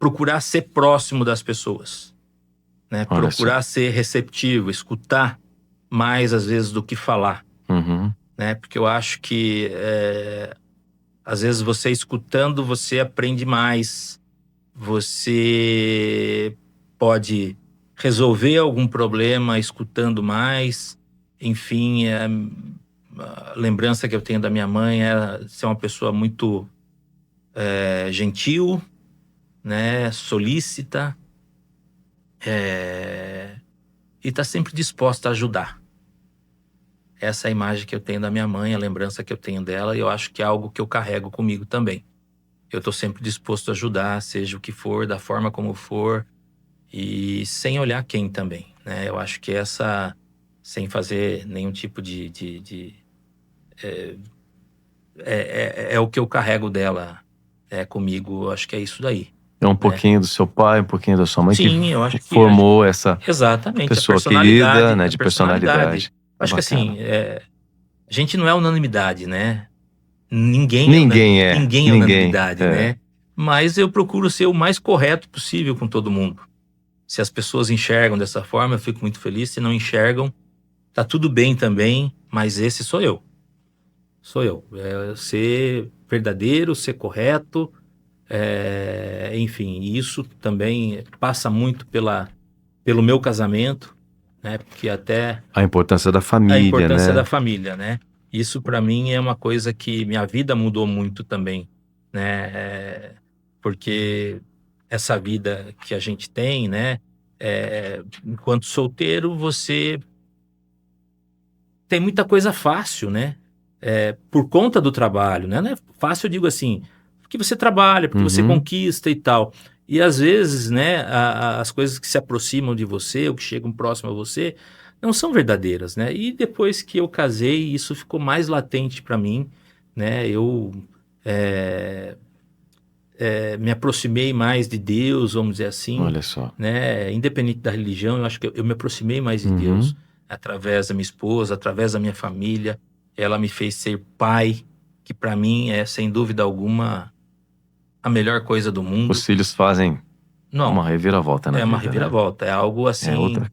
procurar ser próximo das pessoas, né? Olha Procurar só. ser receptivo, escutar mais às vezes do que falar, né? Porque eu acho que às vezes você escutando, você aprende mais, você pode resolver algum problema escutando mais. Enfim, a lembrança que eu tenho da minha mãe era ser uma pessoa muito gentil, né, solícita, e tá sempre disposta a ajudar. Essa é a imagem que eu tenho da minha mãe, a lembrança que eu tenho dela, e eu acho que é algo que eu carrego comigo também. Eu tô sempre disposto a ajudar, seja o que for, da forma como for, e sem olhar quem também, né? Eu acho que sem fazer nenhum tipo é o que eu carrego dela comigo, eu acho que é isso daí. É um pouquinho do seu pai, um pouquinho da sua mãe. Sim, que eu acho que formou essa exatamente, pessoa a personalidade, querida, né, de personalidade. Eu acho que Bacana. assim, a gente não é unanimidade, né? Ninguém é unanimidade, né? Mas eu procuro ser o mais correto possível com todo mundo. Se as pessoas enxergam dessa forma, eu fico muito feliz. Se não enxergam, tá tudo bem também, mas esse sou eu. Sou eu. Ser verdadeiro, ser correto, enfim, isso também passa muito pelo meu casamento, né? Porque até A importância da família, a importância né? da família, né? Isso para mim é uma coisa que minha vida mudou muito também, né? Porque essa vida que a gente tem, né? Enquanto solteiro, você tem muita coisa fácil, né? Por conta do trabalho, né? Não é fácil, eu digo assim, porque você trabalha, porque você conquista e tal. E às vezes, né, as coisas que se aproximam de você, ou que chegam próximo a você, não são verdadeiras, né? E depois que eu casei, isso ficou mais latente para mim, né? Eu me aproximei mais de Deus, vamos dizer assim, Olha só. né? Independente da religião, eu acho que eu me aproximei mais de Deus através da minha esposa, através da minha família. Ela me fez ser pai, que para mim é, sem dúvida alguma, a melhor coisa do mundo. Os filhos fazem Não, uma reviravolta na vida, uma né? reviravolta, é algo assim, outra.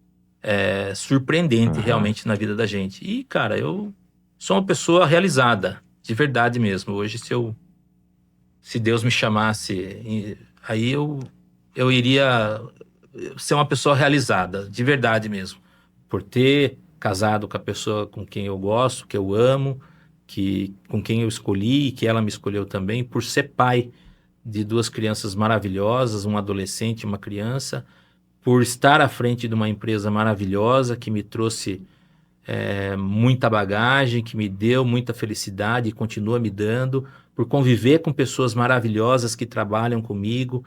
surpreendente realmente na vida da gente. E, cara, eu sou uma pessoa realizada, de verdade mesmo. Hoje, se Deus me chamasse, aí eu iria ser uma pessoa realizada, de verdade mesmo. Por ter casado com a pessoa com quem eu gosto, que eu amo, com quem eu escolhi e que ela me escolheu também, por ser pai de 2 crianças maravilhosas, um adolescente e uma criança, por estar à frente de uma empresa maravilhosa que me trouxe muita bagagem, que me deu muita felicidade e continua me dando, por conviver com pessoas maravilhosas que trabalham comigo,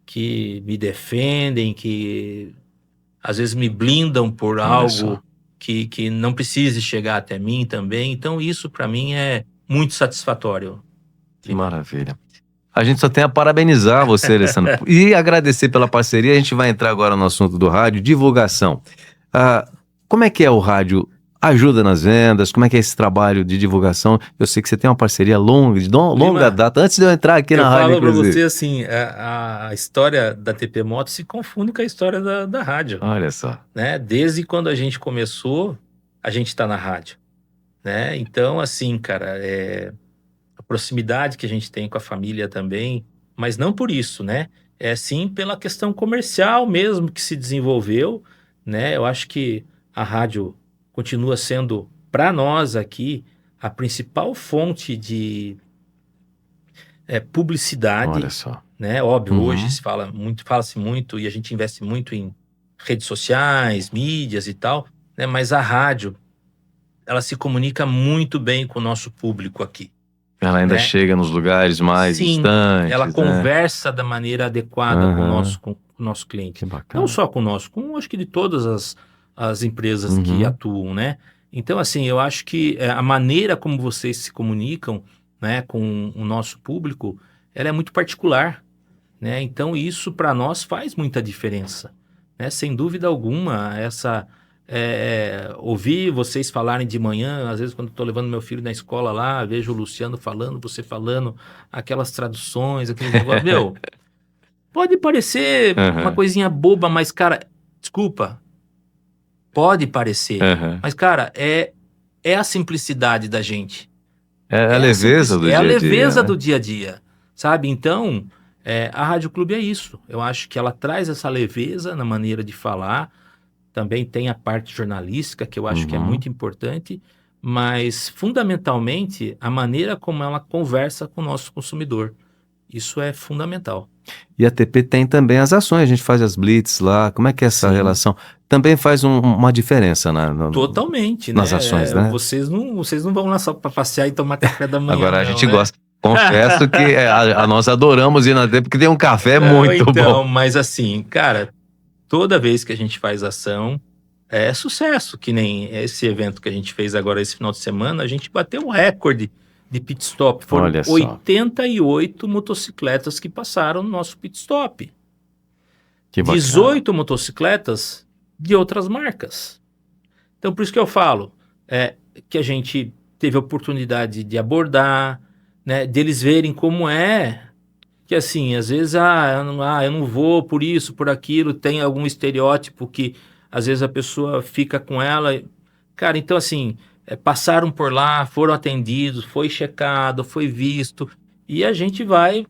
que me defendem, que às vezes me blindam por algo que não precise chegar até mim também. Então isso para mim é muito satisfatório. Que maravilha. A gente só tem a parabenizar você, Alessandro, e agradecer pela parceria. A gente vai entrar agora no assunto do rádio, divulgação. Como é que é o rádio? Ajuda nas vendas? Como é que é esse trabalho de divulgação? Eu sei que você tem uma parceria longa data. Antes de eu entrar aqui na rádio, eu falo inclusive. Pra você assim, a história da TP Motos se confunde com a história da rádio. Olha só. Né? Desde quando a gente começou, a gente tá na rádio. Né? Então, assim, cara, a proximidade que a gente tem com a família também, mas não por isso, né? É sim pela questão comercial mesmo que se desenvolveu, né? Eu acho que a rádio continua sendo, para nós aqui, a principal fonte de publicidade. Olha só. Né? Óbvio, hoje fala-se muito e a gente investe muito em redes sociais, mídias e tal, né? Mas a rádio, ela se comunica muito bem com o nosso público aqui. Ela ainda chega nos lugares mais distantes. Ela conversa da maneira adequada com o nosso cliente. Que bacana. Não só conosco, acho que de todas as empresas que atuam, né? Então, assim, eu acho que a maneira como vocês se comunicam, né, com o nosso público, ela é muito particular, né? Então, isso para nós faz muita diferença, né? Sem dúvida alguma, ouvir vocês falarem de manhã, às vezes quando estou levando meu filho na escola lá, vejo o Luciano falando, você falando, aquelas traduções, aquele negócio, Pode parecer uma coisinha boba, mas, cara, desculpa. Pode parecer. Mas, cara, é a simplicidade da gente. É a leveza do dia a dia. É a leveza né? do dia a dia, sabe? Então, a Rádio Clube é isso. Eu acho que ela traz essa leveza na maneira de falar. Também tem a parte jornalística, que eu acho que é muito importante. Mas, fundamentalmente, a maneira como ela conversa com o nosso consumidor. Isso é fundamental. E a TP tem também as ações, a gente faz as blitz lá, como é que é essa relação? Também faz uma diferença Totalmente, nas ações, né? Vocês não vão lá só para passear e tomar café da manhã. Agora a gente gosta. Confesso que nós adoramos ir na TP porque tem um café muito bom. Mas assim, cara, toda vez que a gente faz ação, é sucesso. Que nem esse evento que a gente fez agora esse final de semana, a gente bateu um recorde de pit stop. Foram 88 motocicletas que passaram no nosso pit stop. Que bacana. 18 motocicletas de outras marcas. Então, por isso que eu falo que a gente teve a oportunidade de abordar, né, deles verem como que assim, às vezes, eu não vou por isso, por aquilo, tem algum estereótipo que às vezes a pessoa fica com ela. Cara, então assim, passaram por lá, foram atendidos, foi checado, foi visto, e a gente vai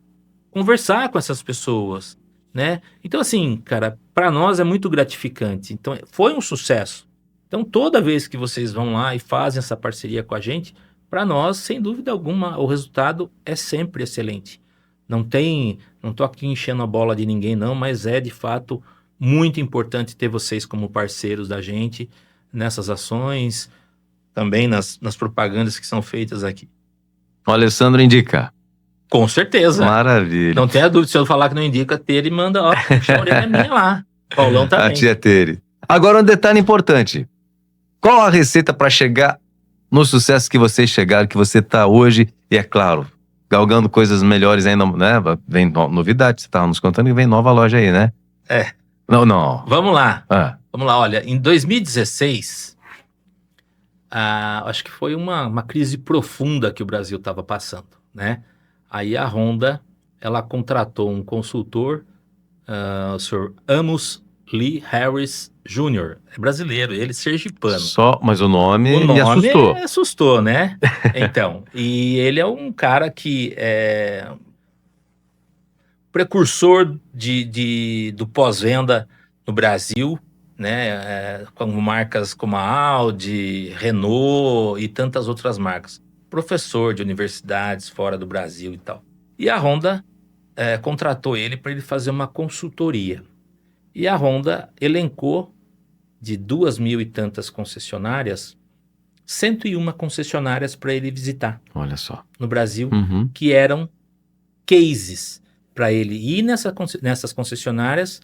conversar com essas pessoas, né? Então assim, cara, para nós é muito gratificante. Então foi um sucesso. Então toda vez que vocês vão lá e fazem essa parceria com a gente, para nós, sem dúvida alguma, o resultado é sempre excelente. Não tô aqui enchendo a bola de ninguém não, mas é de fato muito importante ter vocês como parceiros da gente nessas ações, também nas propagandas que são feitas aqui. O Alessandro indica. Com certeza. Maravilha. Não tenha dúvida, se eu falar que não indica, Tere manda, puxa a orelha minha lá. Paulão também. A tia Tere. Agora um detalhe importante. Qual a receita para chegar no sucesso que vocês chegaram, que você está hoje? E é claro, galgando coisas melhores ainda, né? Vem novidade, você estava nos contando que vem nova loja aí, né? Não. Vamos lá. Vamos lá, olha, em 2016, acho que foi uma crise profunda que o Brasil estava passando, né? Aí a Honda, ela contratou um consultor, o Sr. Amos Lee Harris Jr., é brasileiro, ele sergipano. Mas o nome me assustou. Assustou, né? Então, e ele é um cara que é precursor do pós-venda no Brasil, né? Com marcas como a Audi, Renault e tantas outras marcas. Professor de universidades fora do Brasil e tal. E a Honda contratou ele para ele fazer uma consultoria. E a Honda elencou de 2.000 e tantas concessionárias, 101 concessionárias para ele visitar. Olha só. No Brasil, que eram cases para ele ir nessas concessionárias,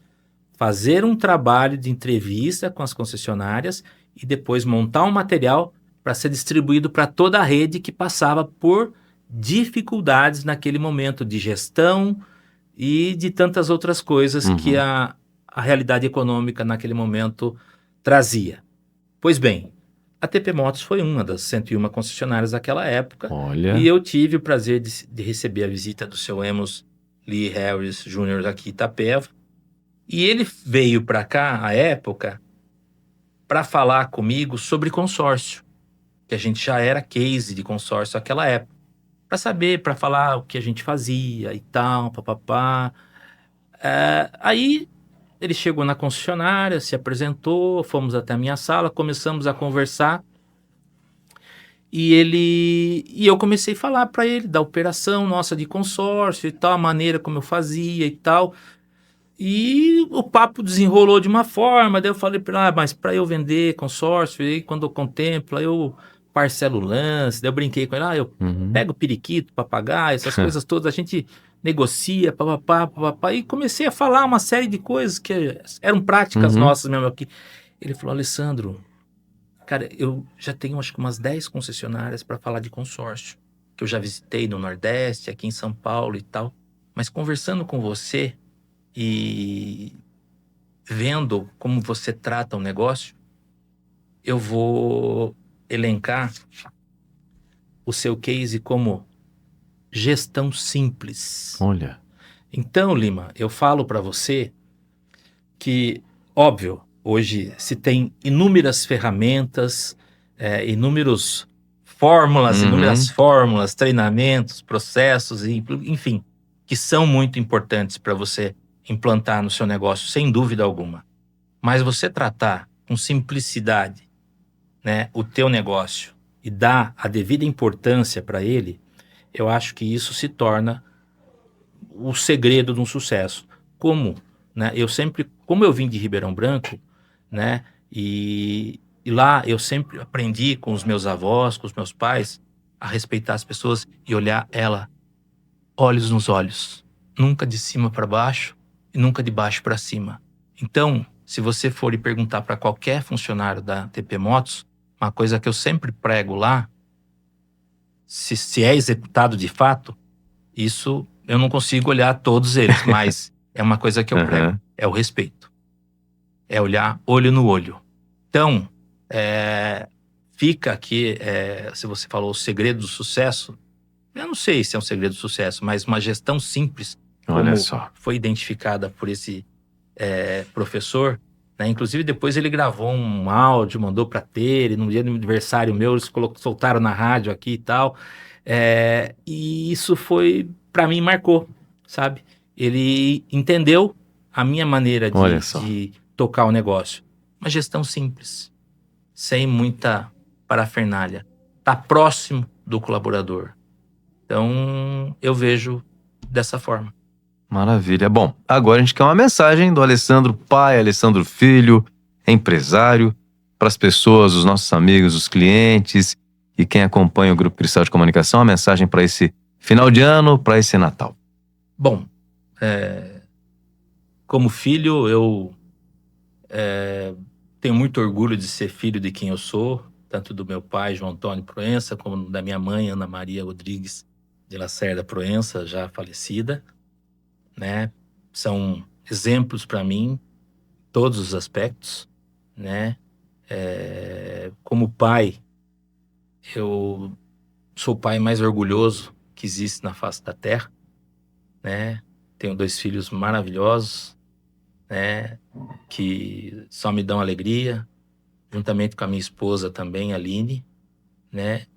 fazer um trabalho de entrevista com as concessionárias e depois montar um material para ser distribuído para toda a rede que passava por dificuldades naquele momento de gestão e de tantas outras coisas que a realidade econômica naquele momento trazia. Pois bem, a TP Motos foi uma das 101 concessionárias daquela época. Olha. E eu tive o prazer de receber a visita do seu Amos Lee Harris Jr. aqui em Itapeva. E ele veio para cá, à época, para falar comigo sobre consórcio, que a gente já era case de consórcio naquela época. Para saber, para falar o que a gente fazia e tal, papapá. Aí ele chegou na concessionária, se apresentou, fomos até a minha sala, começamos a conversar. E eu comecei a falar para ele da operação nossa de consórcio e tal, a maneira como eu fazia e tal. E o papo desenrolou de uma forma, daí eu falei para ele, mas para eu vender consórcio, aí quando eu contemplo, eu parcelo o lance, daí eu brinquei com ele, eu pego o periquito para pagar, essas coisas todas, a gente negocia, papapá, e comecei a falar uma série de coisas que eram práticas nossas mesmo aqui. Ele falou, Alessandro, cara, eu já tenho acho que umas 10 concessionárias para falar de consórcio, que eu já visitei no Nordeste, aqui em São Paulo e tal, mas conversando com você e vendo como você trata o negócio, eu vou elencar o seu case como gestão simples. Olha. Então, Lima, eu falo para você que, óbvio, hoje se tem inúmeras ferramentas, inúmeras fórmulas, treinamentos, processos, enfim, que são muito importantes para você implantar no seu negócio, sem dúvida alguma. Mas você tratar com simplicidade, né, o teu negócio e dar a devida importância para ele, eu acho que isso se torna o segredo de um sucesso. Como, né, como eu vim de Ribeirão Branco, né, e lá eu sempre aprendi com os meus avós, com os meus pais, a respeitar as pessoas e olhar ela olhos nos olhos, nunca de cima para baixo e nunca de baixo para cima. Então, se você for e perguntar para qualquer funcionário da TP Motos, uma coisa que eu sempre prego lá, se é executado de fato, isso eu não consigo olhar todos eles, mas é uma coisa que eu prego, é o respeito. É olhar olho no olho. Então, fica aqui, se você falou o segredo do sucesso, eu não sei se é um segredo do sucesso, mas uma gestão simples, olha só, foi identificada por esse professor, né? Inclusive depois ele gravou um áudio, mandou para ter, e no dia do aniversário meu eles soltaram na rádio aqui e tal, e isso foi, para mim, marcou, sabe? Ele entendeu a minha maneira de tocar o negócio. Uma gestão simples, sem muita parafernália. Tá próximo do colaborador. Então, eu vejo dessa forma. Maravilha. Bom, agora a gente quer uma mensagem do Alessandro pai, Alessandro filho, empresário, para as pessoas, os nossos amigos, os clientes e quem acompanha o Grupo Cristal de Comunicação, uma mensagem para esse final de ano, para esse Natal. Bom, como filho, eu tenho muito orgulho de ser filho de quem eu sou, tanto do meu pai, João Antônio Proença, como da minha mãe, Ana Maria Rodrigues de Lacerda Proença, já falecida, né? São exemplos para mim, todos os aspectos, né? Como pai, eu sou o pai mais orgulhoso que existe na face da terra, né? Tenho 2 filhos maravilhosos, né? Que só me dão alegria, juntamente com a minha esposa também, Aline, né?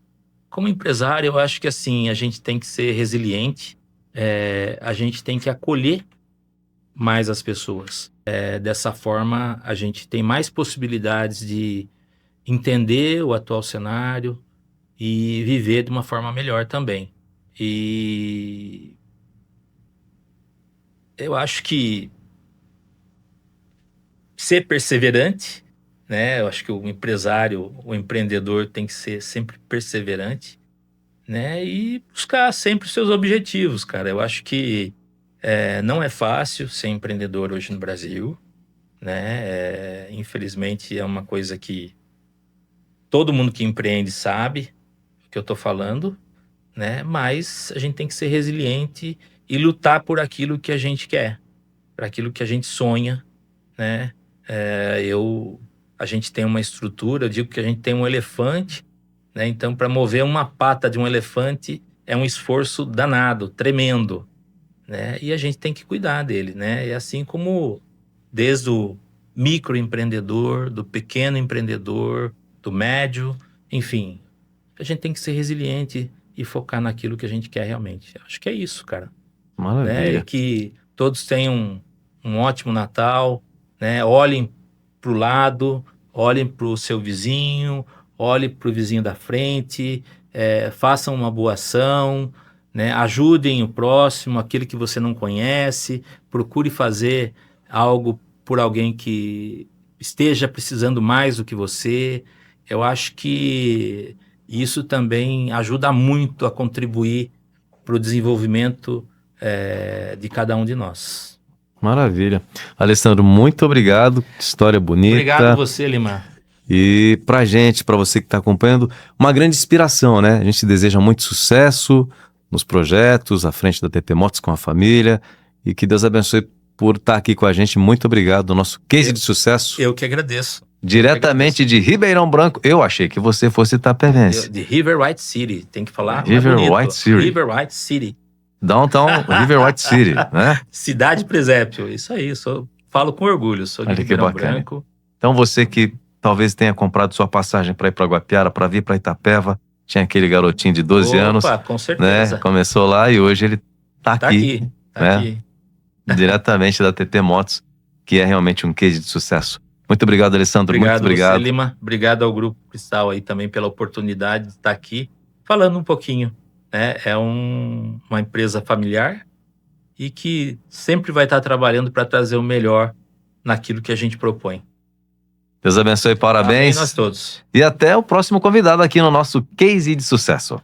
Como empresário, eu acho que assim, a gente tem que ser resiliente, a gente tem que acolher mais as pessoas. Dessa forma, a gente tem mais possibilidades de entender o atual cenário e viver de uma forma melhor também. E eu acho que ser perseverante, né? Eu acho que o empresário, o empreendedor tem que ser sempre perseverante, né? E buscar sempre os seus objetivos, cara. Eu acho que não é fácil ser empreendedor hoje no Brasil, né? Infelizmente é uma coisa que todo mundo que empreende sabe o que eu tô falando, né? Mas a gente tem que ser resiliente e lutar por aquilo que a gente quer, por aquilo que a gente sonha, né? A gente tem uma estrutura, eu digo que a gente tem um elefante, né? Então, para mover uma pata de um elefante é um esforço danado, tremendo, né? E a gente tem que cuidar dele, né? E assim como desde o microempreendedor, do pequeno empreendedor, do médio, enfim, a gente tem que ser resiliente e focar naquilo que a gente quer realmente. Acho que é isso, cara. Maravilha. Né? E que todos tenham um ótimo Natal, né? Olhem para o lado, olhem para o seu vizinho, olhem para o vizinho da frente, façam uma boa ação, né? Ajudem o próximo, aquele que você não conhece, procure fazer algo por alguém que esteja precisando mais do que você. Eu acho que isso também ajuda muito a contribuir para o desenvolvimento de cada um de nós. Maravilha. Alessandro, muito obrigado. História bonita. Obrigado a você, Lima. E pra gente, pra você que está acompanhando, uma grande inspiração, né? A gente deseja muito sucesso nos projetos, à frente da TP Motos com a família. E que Deus abençoe por estar aqui com a gente. Muito obrigado. Nosso case de sucesso. Eu que agradeço. Diretamente de Ribeirão Branco. Eu achei que você fosse itapevense. De River White City. Tem que falar. River White City. River White City. Downtown River White City, né? Cidade Presépio, isso aí, falo com orgulho, sou de Ribeirão Branco. Então você que talvez tenha comprado sua passagem para ir para Guapiara, para vir para Itapeva, tinha aquele garotinho de 12 anos. Com certeza. Né? Começou lá e hoje ele tá aqui. Tá aqui. Diretamente da TT Motos, que é realmente um case de sucesso. Muito obrigado, Alessandro. Muito obrigado. Você, Lima. Obrigado ao Grupo Cristal aí também pela oportunidade de estar aqui falando um pouquinho. Né? É uma empresa familiar e que sempre vai estar trabalhando para trazer o melhor naquilo que a gente propõe. Deus abençoe, parabéns. Amém, nós todos. E até o próximo convidado aqui no nosso Case de Sucesso.